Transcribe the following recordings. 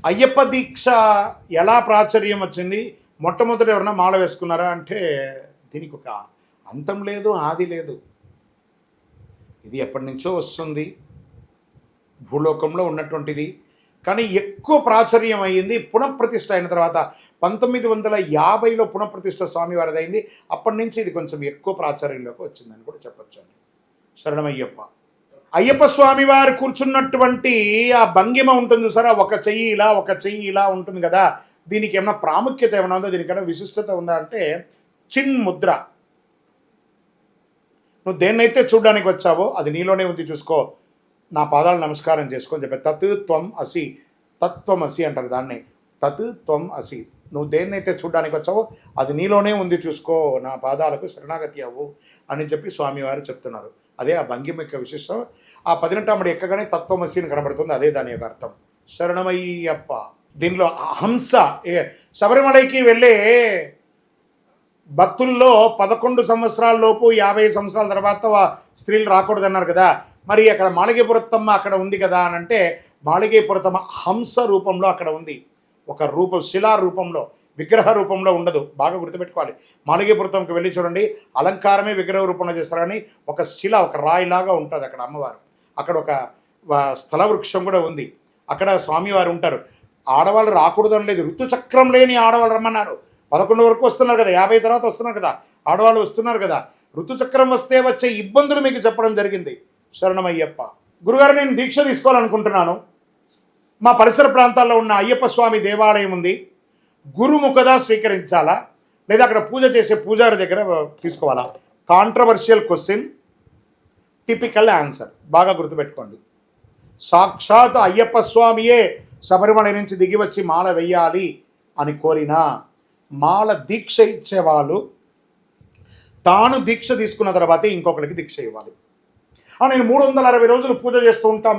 అయ్యప్ప దీక్ష ఎలా ప్రాచుర్యం వచ్చింది? మొట్టమొదట ఎవరన్నా మాల వేసుకున్నారా అంటే దీనికి ఒక అంతం లేదు, ఆది లేదు. ఇది ఎప్పటి నుంచో వస్తుంది, భూలోకంలో ఉన్నటువంటిది. కానీ ఎక్కువ ప్రాచుర్యం అయ్యింది పునఃప్రతిష్ఠ అయిన తర్వాత 1950లో పునఃప్రతిష్ఠ స్వామివారిది అయింది. అప్పటి నుంచి ఇది కొంచెం ఎక్కువ ప్రాచుర్యంలోకి వచ్చిందని కూడా చెప్పొచ్చండి. శరణమయ్యప్ప. అయ్యప్ప స్వామి వారు కూర్చున్నటువంటి ఆ భంగిమ ఉంటుంది చూసారా, ఒక చెయ్యి ఇలా ఒక చెయ్యి ఇలా ఉంటుంది కదా, దీనికి ఏమైనా ప్రాముఖ్యత ఏమైనా ఉందో, దీనికైనా విశిష్టత ఉందా అంటే చిన్ ముద్ర. నువ్వు దేన్నైతే చూడడానికి వచ్చావో అది నీలోనే ఉంది, చూసుకో, నా పాదాలు నమస్కారం చేసుకొని చెప్పి తత్ త్వం అసి, తత్వం అసి అంటారు దాన్ని, తత్ త్వం అసి. నువ్వు దేన్నైతే చూడడానికి వచ్చావో అది నీలోనే ఉంది, చూసుకో, నా పాదాలకు శరణాగతి అవ్వు అని చెప్పి స్వామివారు చెప్తున్నారు. అదే ఆ భంగిమ యొక్క విశిష్టం. ఆ 18 ఎక్కగానే తత్వమసిని కనబడుతుంది, అదే దాని యొక్క అర్థం. శరణమయ్యప్ప. దీనిలో హంస శబరిమలైకి వెళ్ళే భక్తుల్లో 11 సంవత్సరాల లోపు 50 సంవత్సరాల తర్వాత స్త్రీలు రాకూడదన్నారు కదా, మరి అక్కడ మాళిగేపురత్తమ్మ అక్కడ ఉంది కదా అని అంటే, మాళిగేపురత్తమ్మ హంస రూపంలో అక్కడ ఉంది. ఒక రూపం, శిలా రూపంలో, విగ్రహ రూపంలో ఉండదు. బాగా గుర్తుపెట్టుకోవాలి. మాళిగేపురత్తంకి వెళ్ళి చూడండి, అలంకారమే విగ్రహ రూపంలో చేస్తారు, కానీ ఒక శిల, ఒక రాయిలాగా ఉంటుంది అక్కడ అమ్మవారు. అక్కడ ఒక స్థల వృక్షం కూడా ఉంది, అక్కడ స్వామివారు ఉంటారు. ఆడవాళ్ళు రాకూడదని లేదు, ఋతుచక్రం లేని ఆడవాళ్ళు రమ్మన్నారు. 11 వరకు వస్తున్నారు కదా, 50 తర్వాత వస్తున్నారు కదా, ఆడవాళ్ళు వస్తున్నారు కదా. ఋతుచక్రం వస్తే వచ్చే ఇబ్బందులు మీకు చెప్పడం జరిగింది. శరణమయ్యప్ప. గురుగారు, నేను దీక్ష తీసుకోవాలనుకుంటున్నాను. మా పరిసర ప్రాంతాల్లో ఉన్న అయ్యప్ప స్వామి దేవాలయం ఉంది, గురుముఖదా స్వీకరించాలా లేదా అక్కడ పూజ చేసే పూజారి దగ్గర తీసుకోవాలా? Controversial question, typical answer. బాగా గుర్తుపెట్టుకోండి. సాక్షాత్ అయ్యప్ప స్వామియే శబరిమల నుంచి దిగి వచ్చి మాల వెయ్యాలి అని కోరినా, మాల దీక్ష ఇచ్చేవాళ్ళు తాను దీక్ష తీసుకున్న తర్వాతే ఇంకొకరికి దీక్ష ఇవ్వాలి. నేను 360 రోజులు పూజ చేస్తూ ఉంటాం,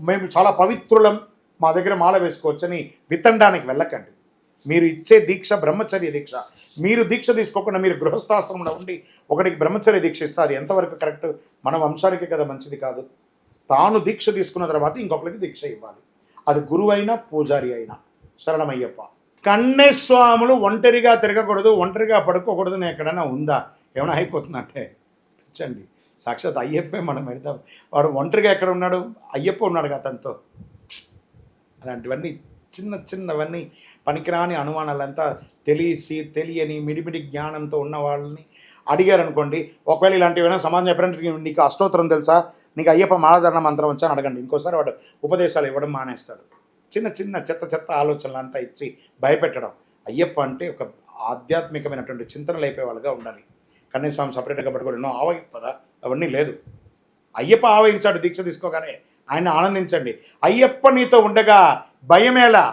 మేము చాలా పవిత్రులం, మా దగ్గర మాల వేసుకోవచ్చని వితండానికి వెళ్ళకండి. మీరు ఇచ్చే దీక్ష బ్రహ్మచర్య దీక్ష. మీరు దీక్ష తీసుకోకుండా మీరు గృహస్థాశ్రమంలో ఉండి ఒకటికి బ్రహ్మచర్య దీక్ష ఇస్తే అది ఎంతవరకు కరెక్ట్? మన వంశానికి కదా మంచిది కాదు. తాను దీక్ష తీసుకున్న తర్వాత ఇంకొకరికి దీక్ష ఇవ్వాలి, అది గురువైనా పూజారి అయినా. శరణమయ్యప్ప. కన్యస్వాములు ఒంటరిగా తిరగకూడదు, ఒంటరిగా పడుకోకూడదు అని ఎక్కడైనా ఉందా? ఏమైనా అయిపోతుందంటే పిచ్చండి. సాక్షాత్ అయ్యప్పే మనం పెడతాం. వాడు ఒంటరిగా ఎక్కడ ఉన్నాడు? అయ్యప్ప ఉన్నాడు కదా అతనితో. అలాంటివన్నీ చిన్నవన్నీ పనికిరాని అనుమానాలంతా తెలియని మిడిమిడి జ్ఞానంతో ఉన్న వాళ్ళని అడిగారనుకోండి, ఒకవేళ ఇలాంటివైనా సమాధానం చెప్పారంటే, నీకు అష్టోత్తరం తెలుసా, నీకు అయ్యప్ప మాలాధారణ మంత్రం వచ్చా అని అడగండి. ఇంకోసారి వాడు ఉపదేశాలు ఇవ్వడం మానేస్తాడు. చిన్న చెత్త ఆలోచనలు అంతా ఇచ్చి భయపెట్టడం. అయ్యప్ప అంటే ఒక ఆధ్యాత్మికమైనటువంటి చింతనలు అయిపోయే వాళ్ళుగా ఉండాలి. కనీసం సపరేట్గా పట్టుకోవడం ఎన్నో ఆవగిస్తుందా? అవన్నీ లేదు. అయ్యప్ప ఆవహించాడు దీక్ష తీసుకోగానే, ఆయన ఆనందించండి. అయ్యప్ప నీతో ఉండగా భయమేలా?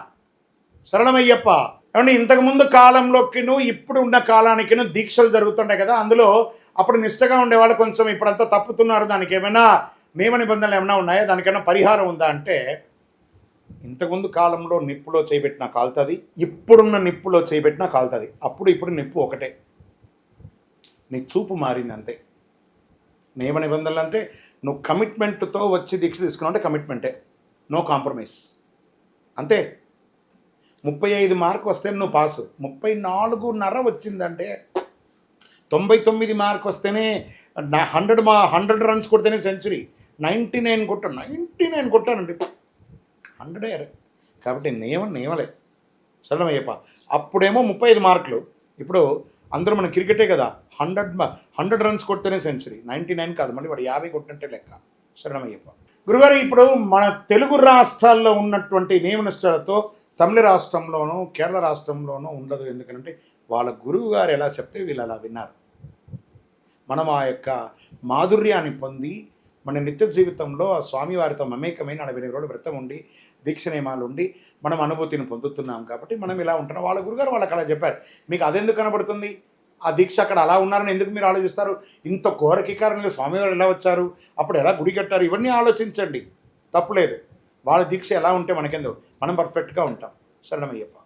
శరణమయ్యప్ప. ఏమంటే ఇంతకుముందు కాలంలోకి ఇప్పుడు ఉన్న కాలానికి దీక్షలు జరుగుతుంటాయి కదా, అందులో అప్పుడు నిష్టగా ఉండేవాళ్ళు కొంచెం ఇప్పుడంతా తప్పుతున్నారు. దానికి ఏమైనా నియమ నిబంధనలు ఏమైనా ఉన్నాయా? దానికైనా పరిహారం ఉందా అంటే, ఇంతకుముందు కాలంలో నిప్పులో చేయబెట్టినా కాలుతుంది, ఇప్పుడున్న నిప్పులో చేయబెట్టినా కాలుతుంది. ఇప్పుడు నిప్పు ఒకటే, నీ చూపు మారింది అంతే. నియమ నిబంధనలు అంటే నువ్వు కమిట్మెంట్తో వచ్చి దీక్ష తీసుకున్నావు అంటే కమిట్మెంటే, నో కాంప్రమైజ్ అంతే. 35 మార్కు వస్తే నువ్వు పాసు, 34.5 వచ్చిందంటే 99 మార్కు వస్తేనే 100 రన్స్ కొడితేనే సెంచరీ. 99 కొట్టానండి, 100. కాబట్టి నియమలే. సరళమయ్యప్ప. అప్పుడేమో 35 మార్కులు, ఇప్పుడు అందరూ మన క్రికెటే కదా, 100 రన్స్ కొడితేనే సెంచరీ, 99 కాదు, మళ్ళీ వాడు 50 కొట్టినట్టే లెక్క. శరణమయ్యప్ప. గురుగారు, ఇప్పుడు మన తెలుగు రాష్ట్రాల్లో ఉన్నటువంటి నియమ నిష్ఠలతో తమిళ రాష్ట్రంలోనూ కేరళ రాష్ట్రంలోనూ ఉండదు. ఎందుకంటే వాళ్ళ గురువు గారు ఎలా చెప్తే వీళ్ళు అలా విన్నారు. మనం ఆ యొక్క మాధుర్యాన్ని పొంది మన నిత్య జీవితంలో ఆ స్వామివారితో మమేకమైన 40 రోజులు వ్రతం ఉండి దీక్ష నియమాలు ఉండి మనం అనుభూతిని పొందుతున్నాం. కాబట్టి మనం ఇలా ఉంటున్నాం. వాళ్ళ గురుగారు వాళ్ళకి అలా చెప్పారు. మీకు అదెందుకు కనబడుతుంది? ఆ దీక్ష అక్కడ అలా ఉన్నారని ఎందుకు మీరు ఆలోచిస్తారు? ఇంత ఘోరకి కారణంగా స్వామివారు ఎలా వచ్చారు, అప్పుడు ఎలా గుడి కట్టారు, ఇవన్నీ ఆలోచించండి, తప్పులేదు. వాళ్ళ దీక్ష ఎలా ఉంటే మనకెందుకు, మనం పర్ఫెక్ట్గా ఉంటాం. శరణమయ్యప్ప.